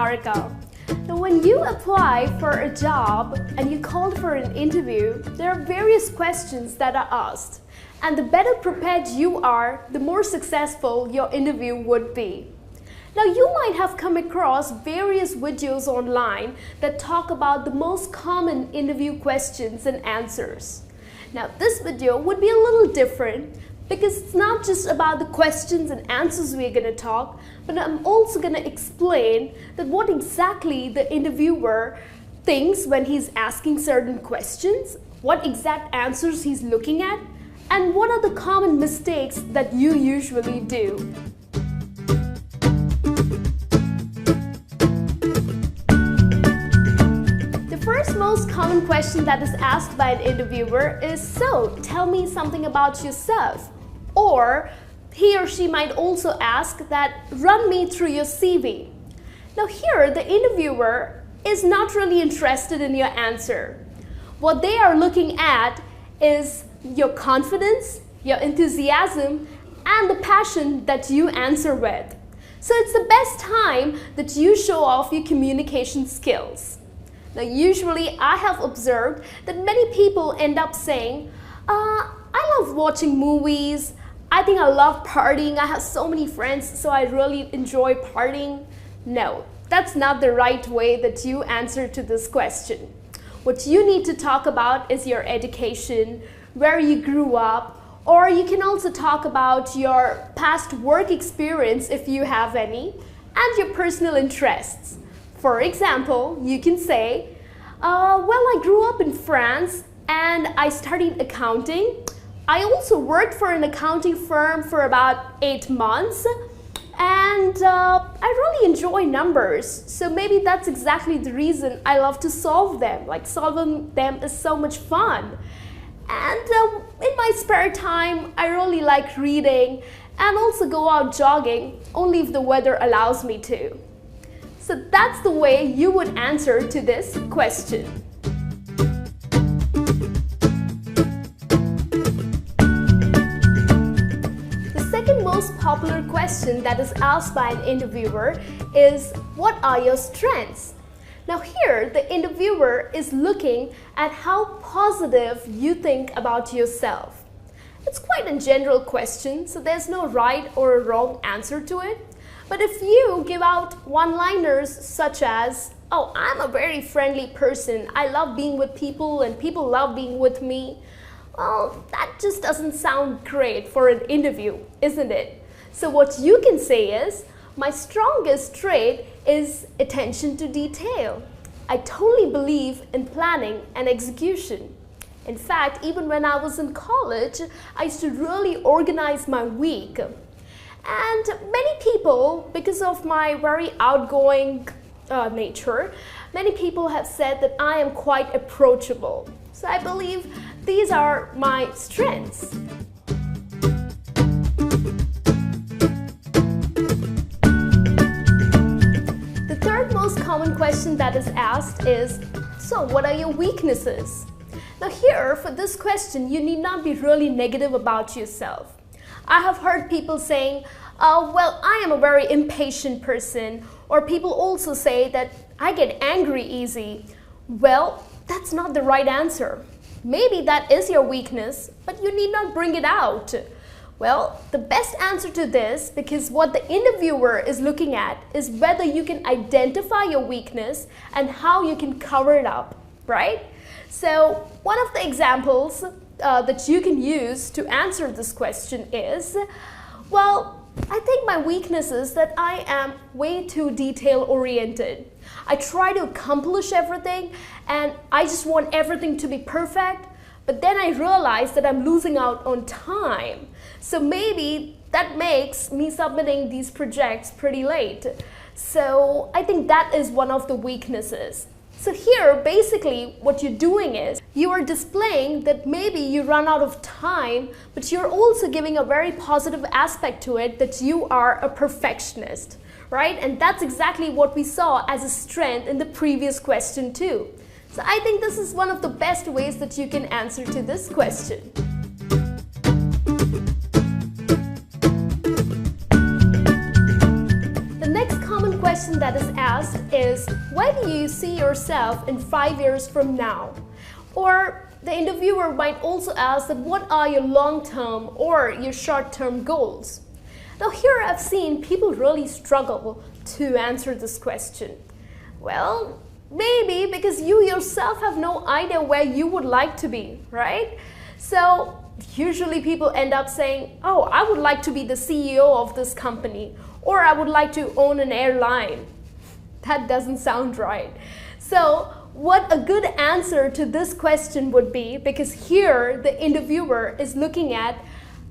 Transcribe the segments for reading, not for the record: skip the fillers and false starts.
Niharika. Now, when you apply for a job and you call for an interview, there are various questions that are asked. And the better prepared you are, the more successful your interview would be. Now, you might have come across various videos online that talk about the most common interview questions and answers. Now, this video would be a little different because it's not just about the questions and answers we're going to talk, but I'm also going to explain that what exactly the interviewer thinks when he's asking certain questions, what exact answers he's looking at, and what are the common mistakes that you usually do. The first most common question that is asked by an interviewer is, so tell me something about yourself. Or he or she might also ask that, run me through your CV. Now here, the interviewer is not really interested in your answer. What they are looking at is your confidence, your enthusiasm, and the passion that you answer with. So it's the best time that you show off your communication skills. Now usually I have observed that many people end up saying, I love watching movies, I think I love partying, I have so many friends, so I really enjoy partying. No, that's not the right way that you answer to this question. What you need to talk about is your education, where you grew up, or you can also talk about your past work experience if you have any, and your personal interests. For example, you can say, well, I grew up in France and I studied accounting. I also worked for an accounting firm for about 8 months, and I really enjoy numbers. So maybe that's exactly the reason I love to solve them. Like, solving them is so much fun. And in my spare time, I really like reading and also go out jogging, only if the weather allows me to. So that's the way you would answer to this question. Most popular question that is asked by an interviewer is, what are your strengths? Now here, the interviewer is looking at how positive you think about yourself. It's quite a general question, so there's no right or wrong answer to it. But if you give out one-liners such as, oh, I'm a very friendly person, I love being with people and people love being with me, well, that just doesn't sound great for an interview, isn't it? So what you can say is, my strongest trait is attention to detail. I totally believe in planning and execution. In fact, even when I was in college, I used to really organize my week. And many people, because of my very outgoing nature, many people have said that I am quite approachable. So I believe these are my strengths. The third most common question that is asked is, so what are your weaknesses? Now here, for this question, you need not be really negative about yourself. I have heard people saying, well, I am a very impatient person, or people also say that I get angry easy. Well, that's not the right answer. Maybe that is your weakness, but you need not bring it out. Well, the best answer to this, because what the interviewer is looking at is whether you can identify your weakness and how you can cover it up, right? So one of the examples that you can use to answer this question is, well, I think my weakness is that I am way too detail-oriented. I try to accomplish everything and I just want everything to be perfect, but then I realize that I'm losing out on time. So maybe that makes me submitting these projects pretty late. So I think that is one of the weaknesses. So here, basically, what you're doing is you are displaying that maybe you run out of time, but you're also giving a very positive aspect to it, that you are a perfectionist, right? And that's exactly what we saw as a strength in the previous question too. So I think this is one of the best ways that you can answer to this question. The next common question that is asked asked is, where do you see yourself in 5 years from now? Or the interviewer might also ask that what are your long-term or your short-term goals? Now here I've seen people really struggle to answer this question. Well, maybe because you yourself have no idea where you would like to be, right? So usually people end up saying, oh, I would like to be the CEO of this company, or I would like to own an airline. That doesn't sound right. So what a good answer to this question would be, because here the interviewer is looking at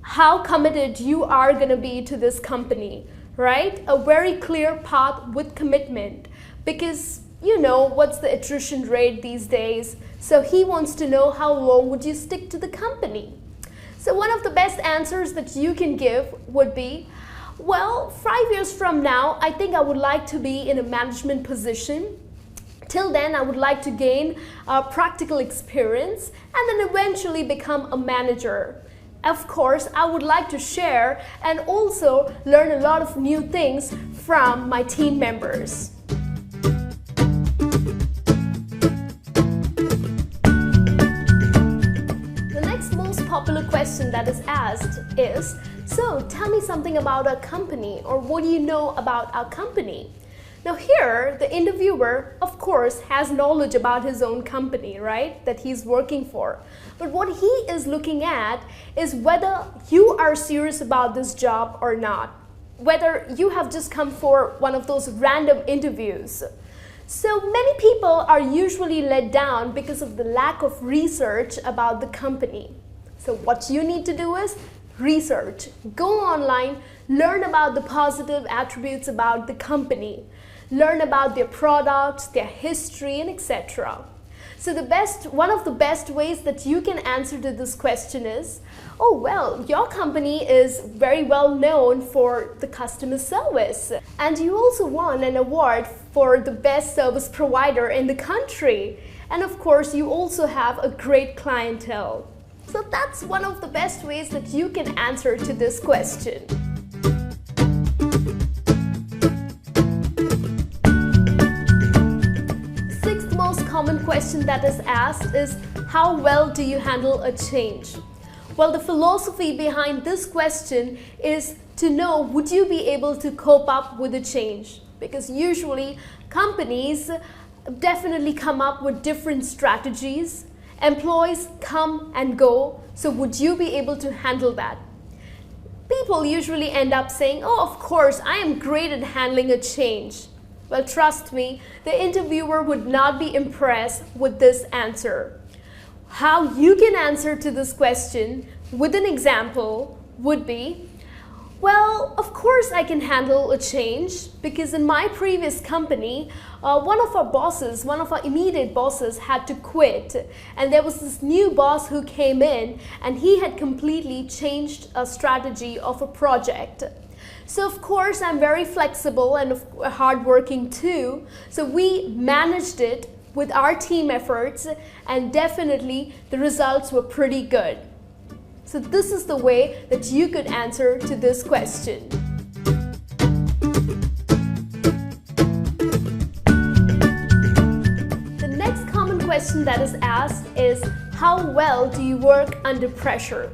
how committed you are going to be to this company, right? A very clear path with commitment, because you know what's the attrition rate these days. So he wants to know how long would you stick to the company. So one of the best answers that you can give would be, well, 5 years from now, I think I would like to be in a management position. Till then, I would like to gain practical experience and then eventually become a manager. Of course, I would like to share and also learn a lot of new things from my team members. The next most popular question that is asked is, so tell me something about our company, or what do you know about our company? Now here, the interviewer, of course, has knowledge about his own company, right, that he's working for. But what he is looking at is whether you are serious about this job or not, whether you have just come for one of those random interviews. So many people are usually let down because of the lack of research about the company. So what you need to do is research. Go online, learn about the positive attributes about the company. Learn about their products, their history, and etc. So one of the best ways that you can answer to this question is, oh well, your company is very well known for the customer service, and you also won an award for the best service provider in the country. And of course, you also have a great clientele. So that's one of the best ways that you can answer to this question. Common question that is asked is, how well do you handle a change? Well, the philosophy behind this question is to know, would you be able to cope up with a change? Because usually companies definitely come up with different strategies. Employees come and go, so would you be able to handle that? People usually end up saying, oh, of course, I am great at handling a change. Well, trust me, the interviewer would not be impressed with this answer. How you can answer to this question with an example would be, well, of course I can handle a change, because in my previous company, one of our immediate bosses had to quit, and there was this new boss who came in, and he had completely changed a strategy of a project. So of course I'm very flexible and hardworking too. So we managed it with our team efforts, and definitely the results were pretty good. So this is the way that you could answer to this question. The next common question that is asked is, how well do you work under pressure?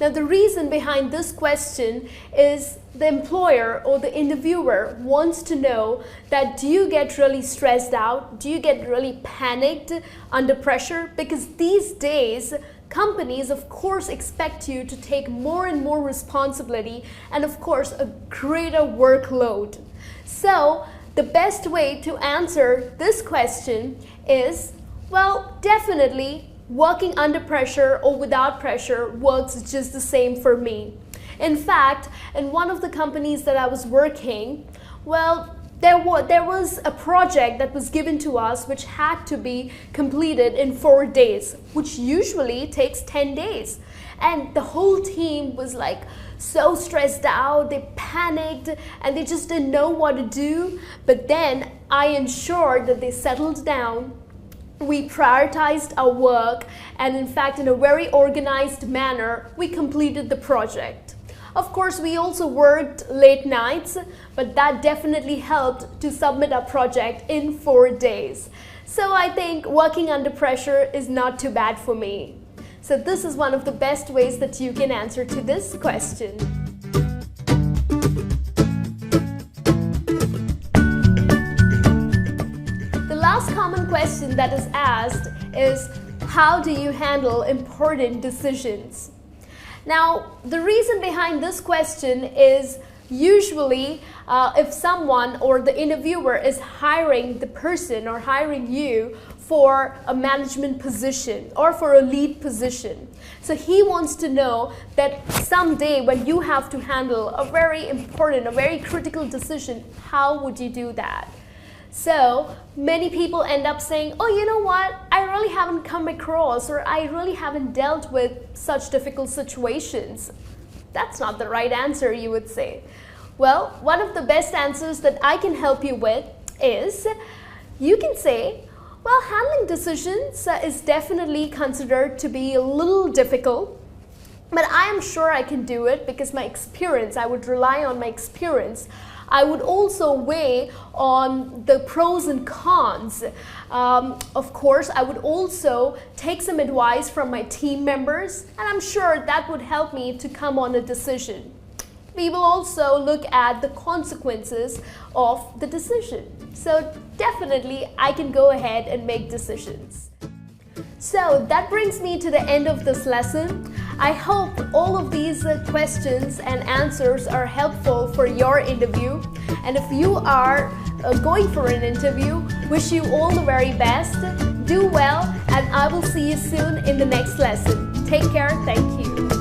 Now the reason behind this question is the employer or the interviewer wants to know that, do you get really stressed out? Do you get really panicked under pressure? Because these days, companies of course expect you to take more and more responsibility and of course a greater workload. So the best way to answer this question is, well, definitely working under pressure or without pressure works just the same for me. In fact, in one of the companies that I was working, well, there was a project that was given to us which had to be completed in 4 days, which usually takes 10 days. And the whole team was like so stressed out, they panicked, and they just didn't know what to do. But then I ensured that they settled down. We prioritized our work, and in fact, in a very organized manner, we completed the project. Of course, we also worked late nights, but that definitely helped to submit our project in 4 days. So I think working under pressure is not too bad for me. So this is one of the best ways that you can answer to this question. The last common question that is asked is, how do you handle important decisions? Now, the reason behind this question is usually if someone or the interviewer is hiring the person or hiring you for a management position or for a lead position. So he wants to know that someday when you have to handle a very important, a very critical decision, how would you do that? So many people end up saying, oh, you know what, I really haven't come across or I really haven't dealt with such difficult situations. That's not the right answer, you would say. Well, one of the best answers that I can help you with is, you can say, well, handling decisions is definitely considered to be a little difficult, but I am sure I can do it because my experience, I would rely on my experience. I would also weigh on the pros and cons. Of course, I would also take some advice from my team members, and I'm sure that would help me to come on a decision. We will also look at the consequences of the decision. So definitely, I can go ahead and make decisions. So that brings me to the end of this lesson. I hope all of these questions and answers are helpful for your interview. And if you are going for an interview, wish you all the very best. Do well, and I will see you soon in the next lesson. Take care. Thank you.